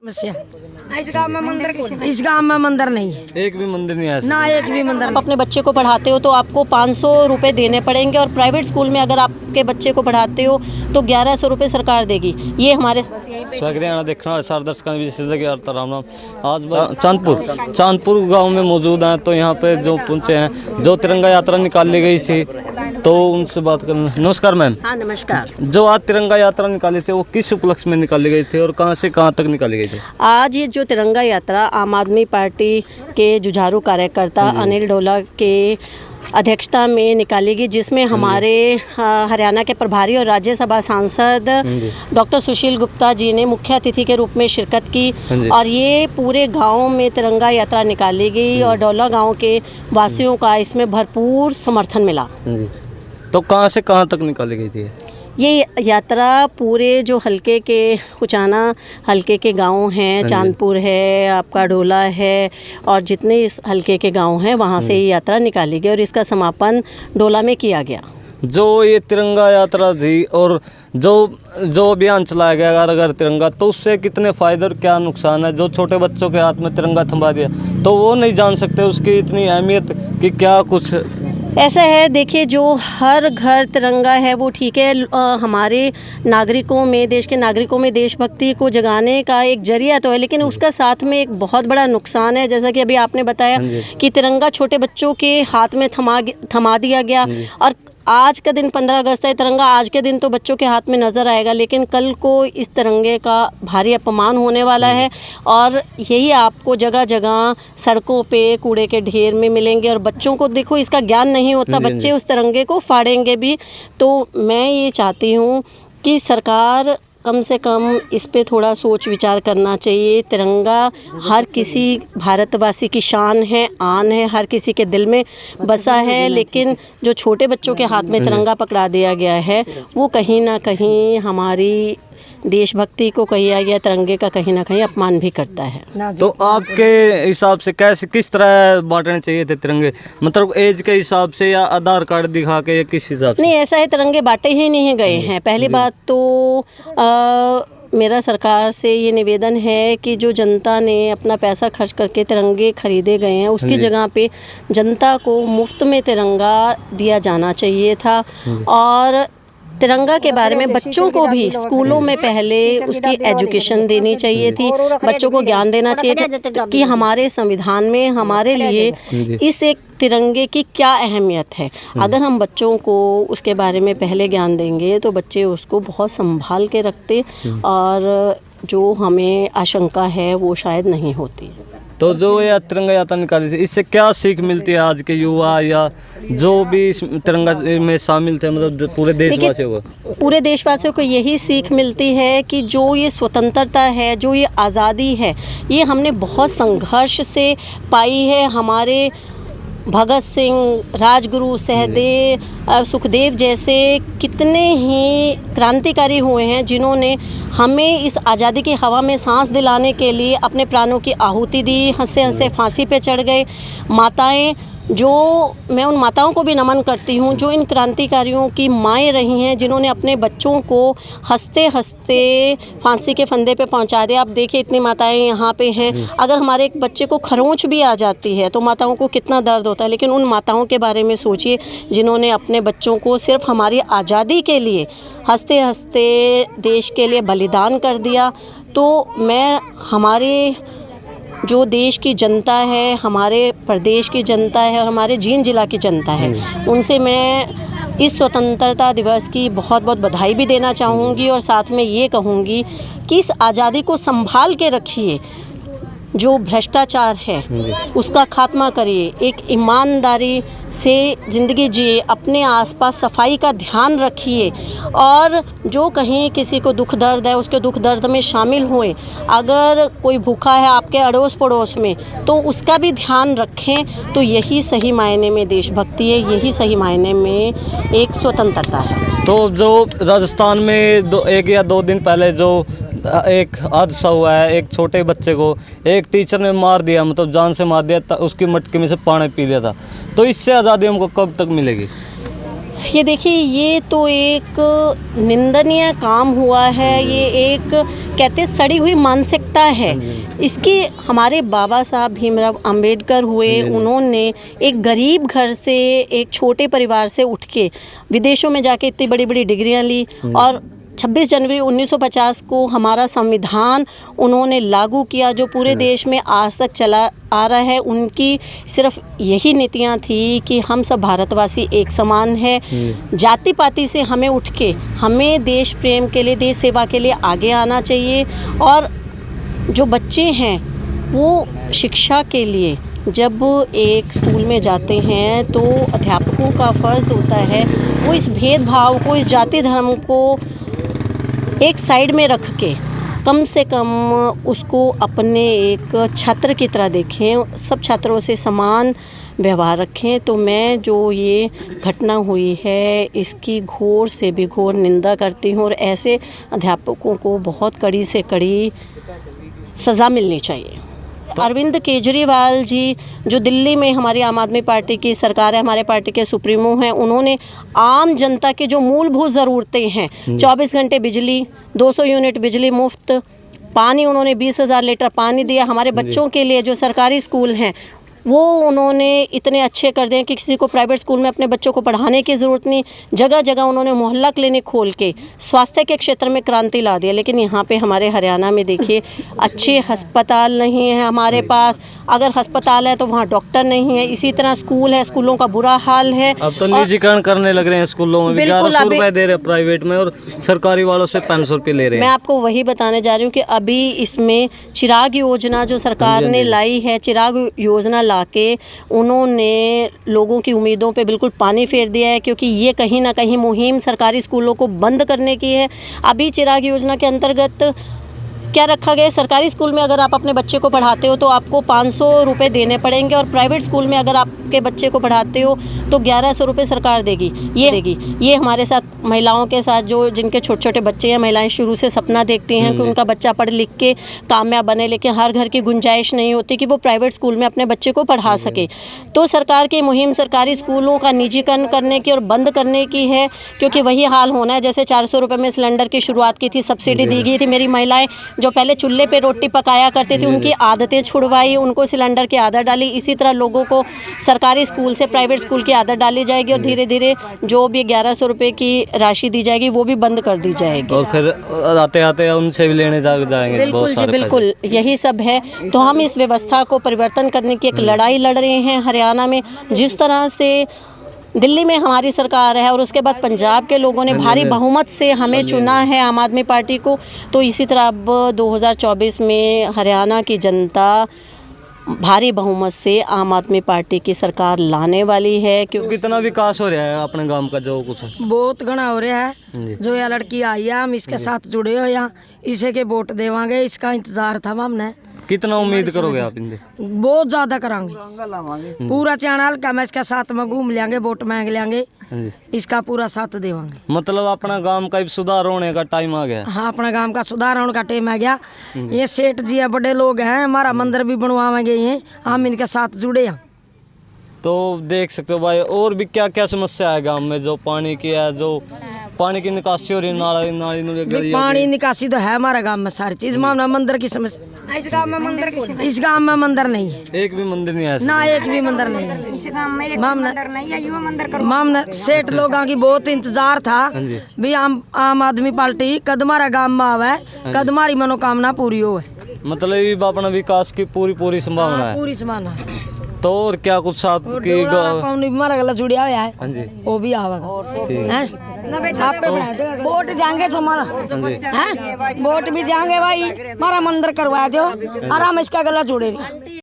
इस गांव में मंदिर नहीं है, एक भी मंदिर नहीं है ना एक भी मंदिर। आप अपने बच्चे को पढ़ाते हो तो आपको 500 रुपये देने पड़ेंगे और प्राइवेट स्कूल में अगर आपके बच्चे को पढ़ाते हो तो 1100 रुपये सरकार देगी। ये हमारे हरियाणा देखना सारे दर्शकों की राम राम। आज चांदपुर गांव में मौजूद हैं, तो यहाँ पे जो पहुँचे हैं, जो तिरंगा यात्रा निकाली गई थी, तो उनसे बात करना। नमस्कार मैम। हाँ नमस्कार। जो आज तिरंगा यात्रा निकाली थी वो किस उपलक्ष्य में निकाली गई थी और कहाँ से कहाँ तक निकाली गई थी? आज ये जो तिरंगा यात्रा आम आदमी पार्टी के जुझारू कार्यकर्ता अनिल डोला के अध्यक्षता में निकाली गई, जिसमें हमारे हरियाणा के प्रभारी और राज्यसभा सांसद डॉक्टर सुशील गुप्ता जी ने मुख्य अतिथि के रूप में शिरकत की और ये पूरे गांव में तिरंगा यात्रा निकाली गई और डोला गांव के वासियों का इसमें भरपूर समर्थन मिला। तो कहाँ से कहाँ तक निकाली गई थी ये यात्रा? पूरे जो हल्के के कुचाना हल्के के गांव हैं, चांदपुर है, आपका डोला है और जितने इस हल्के के गांव हैं वहां से ये यात्रा निकाली गई और इसका समापन डोला में किया गया। जो ये तिरंगा यात्रा थी और जो अभियान चलाया गया घर घर तिरंगा, तो उससे कितने फायदे और क्या नुकसान है? जो छोटे बच्चों के हाथ में तिरंगा थमा दिया तो वो नहीं जान सकते उसकी इतनी अहमियत कि क्या कुछ ऐसा है। देखिए, जो हर घर तिरंगा है वो ठीक है, हमारे नागरिकों में, देश के नागरिकों में देशभक्ति को जगाने का एक जरिया तो है, लेकिन उसका साथ में एक बहुत बड़ा नुकसान है। जैसा कि अभी आपने बताया कि तिरंगा छोटे बच्चों के हाथ में थमा दिया गया और आज का दिन 15 अगस्त है, तिरंगा आज के दिन तो बच्चों के हाथ में नज़र आएगा, लेकिन कल को इस तिरंगे का भारी अपमान होने वाला है और यही आपको जगह जगह सड़कों पे कूड़े के ढेर में मिलेंगे और बच्चों को देखो इसका ज्ञान नहीं होता, बच्चे उस तिरंगे को फाड़ेंगे भी। तो मैं ये चाहती हूँ कि सरकार कम से कम इस पे थोड़ा सोच विचार करना चाहिए। तिरंगा हर किसी भारतवासी की शान है, आन है, हर किसी के दिल में बसा है, लेकिन जो छोटे बच्चों के हाथ में तिरंगा पकड़ा दिया गया है वो कहीं ना कहीं हमारी देशभक्ति को किया गया तिरंगे का कहीं ना कहीं अपमान भी करता है। तो आपके हिसाब से कैसे किस तरह बांटने चाहिए थे तिरंगे? मतलब एज के हिसाब से या आधार कार्ड दिखा के या किस हिसाब से? नहीं, ऐसा है, तिरंगे बांटे ही नहीं गए हैं। पहली बात तो मेरा सरकार से ये निवेदन है कि जो जनता ने अपना पैसा खर्च करके तिरंगे खरीदे गए हैं उसकी जगह पे जनता को मुफ्त में तिरंगा दिया जाना चाहिए था और तिरंगा के बारे में बच्चों को भी स्कूलों में पहले उसकी एजुकेशन देनी चाहिए थी, बच्चों को ज्ञान देना चाहिए था कि हमारे संविधान में हमारे लिए इस एक तिरंगे की क्या अहमियत है। अगर हम बच्चों को उसके बारे में पहले ज्ञान देंगे तो बच्चे उसको बहुत संभाल के रखते और जो हमें आशंका है वो शायद नहीं होती। तो जो ये तिरंगा यात्रा निकाली थी इससे क्या सीख मिलती है आज के युवा या जो भी इस तिरंगा में शामिल थे, मतलब पूरे देशवासियों को? पूरे देशवासियों को यही सीख मिलती है कि जो ये स्वतंत्रता है, जो ये आज़ादी है, ये हमने बहुत संघर्ष से पाई है। हमारे भगत सिंह, राजगुरु, सहदेव, सुखदेव जैसे कितने ही क्रांतिकारी हुए हैं जिन्होंने हमें इस आज़ादी की हवा में सांस दिलाने के लिए अपने प्राणों की आहुति दी, हंसते हंसते फांसी पे चढ़ गए। माताएं, जो मैं उन माताओं को भी नमन करती हूँ जो इन क्रांतिकारियों की माएँ रही हैं, जिन्होंने अपने बच्चों को हंसते हंसते फांसी के फंदे पे पहुँचा दिया। आप देखिए इतनी माताएं यहाँ पे हैं, अगर हमारे एक बच्चे को खरोंच भी आ जाती है तो माताओं को कितना दर्द होता है, लेकिन उन माताओं के बारे में सोचिए जिन्होंने अपने बच्चों को सिर्फ हमारी आज़ादी के लिए हंसते हंसते देश के लिए बलिदान कर दिया। तो मैं हमारे जो देश की जनता है, हमारे प्रदेश की जनता है और हमारे जींद जिला की जनता है, उनसे मैं इस स्वतंत्रता दिवस की बहुत बहुत बधाई भी देना चाहूँगी और साथ में ये कहूँगी कि इस आज़ादी को संभाल के रखिए। जो भ्रष्टाचार है उसका खात्मा करिए, एक ईमानदारी से ज़िंदगी जिए, अपने आसपास सफाई का ध्यान रखिए और जो कहीं किसी को दुख दर्द है उसके दुख दर्द में शामिल हुए। अगर कोई भूखा है आपके अड़ोस पड़ोस में तो उसका भी ध्यान रखें। तो यही सही मायने में देशभक्ति है, यही सही मायने में एक स्वतंत्रता है। तो जो राजस्थान में एक या दो दिन पहले जो एक हादसा हुआ है, एक छोटे बच्चे को एक टीचर ने मार दिया, मतलब जान से मार दिया, उसकी मटकी में से पानी पी लिया था, तो इससे आज़ादी हमको कब तक मिलेगी? ये देखिए, ये तो एक निंदनीय काम हुआ है। ये एक कहते हैं सड़ी हुई मानसिकता है। इसकी हमारे बाबा साहब भीमराव अंबेडकर हुए, उन्होंने एक गरीब घर से, एक छोटे परिवार से उठ के विदेशों में जाके इतनी बड़ी बड़ी डिग्रियां ली और 26 जनवरी 1950 को हमारा संविधान उन्होंने लागू किया, जो पूरे देश में आज तक चला आ रहा है। उनकी सिर्फ यही नीतियां थी कि हम सब भारतवासी एक समान है। जाति पाति से हमें उठ के हमें देश प्रेम के लिए, देश सेवा के लिए आगे आना चाहिए। और जो बच्चे हैं वो शिक्षा के लिए जब एक स्कूल में जाते हैं तो अध्यापकों का फ़र्ज़ होता है वो इस भेदभाव को, इस जाति धर्म को एक साइड में रख के कम से कम उसको अपने एक छात्र की तरह देखें, सब छात्रों से समान व्यवहार रखें। तो मैं जो ये घटना हुई है इसकी घोर से भी घोर निंदा करती हूँ और ऐसे अध्यापकों को बहुत कड़ी से कड़ी सज़ा मिलनी चाहिए। अरविंद केजरीवाल जी जो दिल्ली में हमारी आम आदमी पार्टी की सरकार है, हमारे पार्टी के सुप्रीमो हैं, उन्होंने आम जनता की जो मूलभूत ज़रूरतें हैं, 24 घंटे बिजली, 200 यूनिट बिजली मुफ्त, पानी उन्होंने 20,000 लीटर पानी दिया। हमारे बच्चों के लिए जो सरकारी स्कूल हैं वो उन्होंने इतने अच्छे कर दें कि किसी को प्राइवेट स्कूल में अपने बच्चों को पढ़ाने की ज़रूरत नहीं। जगह जगह उन्होंने मोहल्ला क्लिनिक खोल के स्वास्थ्य के क्षेत्र में क्रांति ला दिया। लेकिन यहाँ पे हमारे हरियाणा में देखिए अच्छे अस्पताल नहीं है हमारे पास। अगर अस्पताल है तो वहाँ डॉक्टर नहीं है। इसी तरह स्कूल है, स्कूलों का बुरा हाल है। अब तो निजीकरण करने लग रहे हैं स्कूलों में, 1100 रुपए दे रहे हैं प्राइवेट में और सरकारी वालों से 500 रुपये ले रहे हैं। मैं आपको वही बताने जा रही हूँ कि अभी इसमें चिराग योजना जो सरकार ने लाई है, चिराग योजना के उन्होंने लोगों की उम्मीदों पे बिल्कुल पानी फेर दिया है, क्योंकि ये कहीं ना कहीं मुहिम सरकारी स्कूलों को बंद करने की है। अभी चिराग योजना के अंतर्गत क्या रखा गया है, सरकारी स्कूल में अगर आप अपने बच्चे को पढ़ाते हो तो आपको 500 रुपये देने पड़ेंगे और प्राइवेट स्कूल में अगर आपके बच्चे को पढ़ाते हो तो 1100 रुपये सरकार देगी। ये हमारे साथ महिलाओं के साथ जो जिनके छोटे छोटे बच्चे हैं, महिलाएं शुरू से सपना देखती हैं कि उनका बच्चा पढ़ लिख के कामयाब बने, लेकिन हर घर की गुंजाइश नहीं होती कि वो प्राइवेट स्कूल में अपने बच्चे को पढ़ा सके। तो सरकार की मुहिम सरकारी स्कूलों का निजीकरण करने की और बंद करने की है, क्योंकि वही हाल होना है जैसे 400 रुपये में सिलेंडर की शुरुआत की थी, सब्सिडी दी गई थी। मेरी महिलाएँ जो पहले चूल्हे पे रोटी पकाया करती थी उनकी आदतें छुड़वाई, उनको सिलेंडर की आदत डाली। इसी तरह लोगों को सरकारी स्कूल से प्राइवेट स्कूल की आदत डाली जाएगी और धीरे धीरे जो भी 1100 रुपये की राशि दी जाएगी वो भी बंद कर दी जाएगी और फिर आते आते उनसे भी लेने जाएंगे। बिल्कुल जी, बिल्कुल यही सब है। तो हम इस व्यवस्था को परिवर्तन करने की एक लड़ाई लड़ रहे हैं हरियाणा में। जिस तरह से दिल्ली में हमारी सरकार है और उसके बाद पंजाब के लोगों ने भारी बहुमत से हमें चुना है आम आदमी पार्टी को, तो इसी तरह अब 2024 में हरियाणा की जनता भारी बहुमत से आम आदमी पार्टी की सरकार लाने वाली है। क्योंकि कितना विकास हो रहा है अपने गांव का, जो कुछ बहुत घना हो रहा है। जो यह लड़की आई है हम इसके साथ जुड़े हो, यहाँ इसे के वोट देवांगे, इसका इंतजार था हमने। कितना उम्मीद करोगे आप इनसे? बहुत ज्यादा करांगे, पूरा चैनल का मैं इसके साथ में घूम लेंगे, वोट मांग लेंगे, इसका पूरा साथ देवांगे। मतलब अपना गांव का सुधार होने का टाइम आ गया। हाँ, अपना गांव का सुधार होने का टाइम आ गया। ये सेठ जी है, बड़े लोग हैं, हमारा मंदिर भी बनवाएंगे, ये हम इनके साथ जुड़े हैं। तो देख सकते हो भाई, और भी क्या क्या समस्या है गांव में, जो पानी की है, जो पानी की निकासी हो रही है, नाली पानी निकासी तो है हमारा गांव में, सारी चीज। मामला मंदिर की समस्या, इस गांव में मंदिर नहीं है, एक भी मंदिर नहीं है ना, एक भी मंदिर नहीं है इस गांव में। एक मंदिर नहीं है, युवा मंदिर मामला सेठ लोगों की बहुत इंतजार था भी आम आदमी पार्टी कद हमारा गांव में आवे, कद हमारी मनोकामना पूरी हो। मतलब अपना विकास की पूरी संभावना है, पूरी संभावना है। तो और क्या कुछ आपकी हमारा गला जुड़िया हुआ है, हाँ जी, वो भी आवेगा। आप पे वोट देंगे तो हमारा वोट भी देंगे भाई, हमारा मंदिर करवा दो और हम इसका गला जोड़ेंगे।